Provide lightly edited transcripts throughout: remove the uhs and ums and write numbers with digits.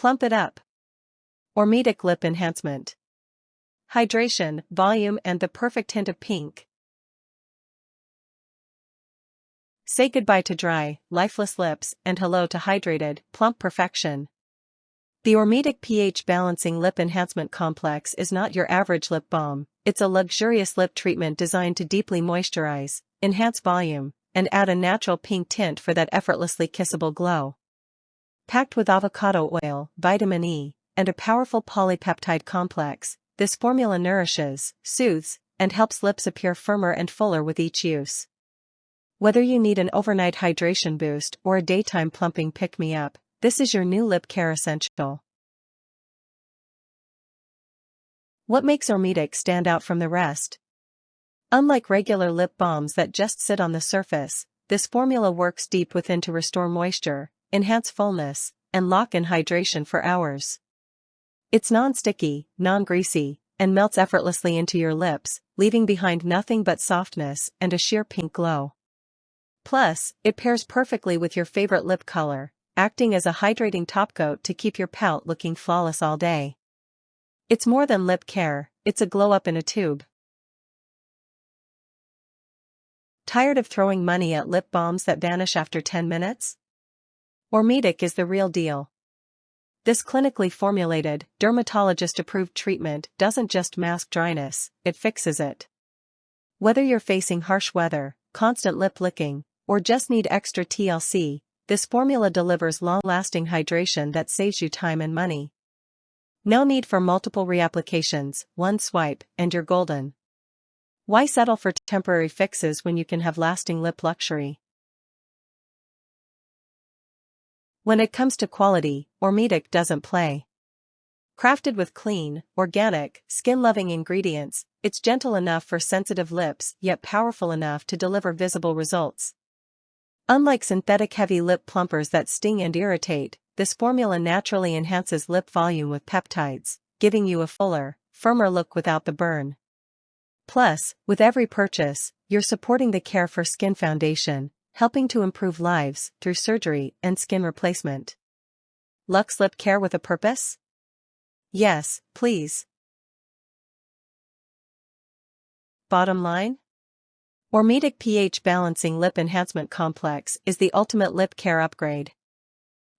Plump it up. Ormedic Lip Enhancement. Hydration, volume and the perfect hint of pink. Say goodbye to dry, lifeless lips and hello to hydrated, plump perfection. The Ormedic pH Balancing Lip Enhancement Complex is not your average lip balm, it's a luxurious lip treatment designed to deeply moisturize, enhance volume, and add a natural pink tint for that effortlessly kissable glow. Packed with avocado oil, vitamin E, and a powerful polypeptide complex, this formula nourishes, soothes, and helps lips appear firmer and fuller with each use. Whether you need an overnight hydration boost or a daytime plumping pick-me-up, this is your new lip care essential. What makes Ormedic stand out from the rest? Unlike regular lip balms that just sit on the surface, this formula works deep within to restore moisture, enhance fullness, and lock in hydration for hours. It's non-sticky, non-greasy, and melts effortlessly into your lips, leaving behind nothing but softness and a sheer pink glow. Plus, it pairs perfectly with your favorite lip color, acting as a hydrating topcoat to keep your pout looking flawless all day. It's more than lip care, it's a glow-up in a tube. Tired of throwing money at lip balms that vanish after 10 minutes? Ormedic is the real deal. This clinically formulated, dermatologist-approved treatment doesn't just mask dryness, it fixes it. Whether you're facing harsh weather, constant lip licking, or just need extra TLC, this formula delivers long-lasting hydration that saves you time and money. No need for multiple reapplications, one swipe, and you're golden. Why settle for temporary fixes when you can have lasting lip luxury? When it comes to quality, Ormedic doesn't play. Crafted with clean, organic, skin-loving ingredients, it's gentle enough for sensitive lips yet powerful enough to deliver visible results. Unlike synthetic heavy lip plumpers that sting and irritate, this formula naturally enhances lip volume with peptides, giving you a fuller, firmer look without the burn. Plus, with every purchase, you're supporting the Care for Skin Foundation, helping to improve lives through surgery and skin replacement. Luxe lip care with a purpose? Yes, please. Bottom line? Ormedic pH Balancing Lip Enhancement Complex is the ultimate lip care upgrade.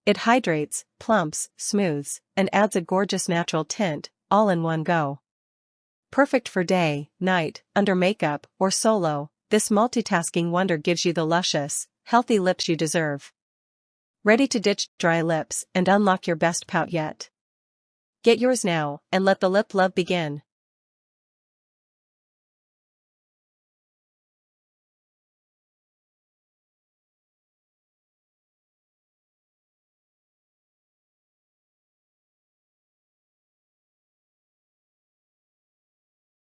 It hydrates, plumps, smooths, and adds a gorgeous natural tint, all in one go. Perfect for day, night, under makeup, or solo, this multitasking wonder gives you the luscious, healthy lips you deserve. Ready to ditch dry lips and unlock your best pout yet? Get yours now, and let the lip love begin.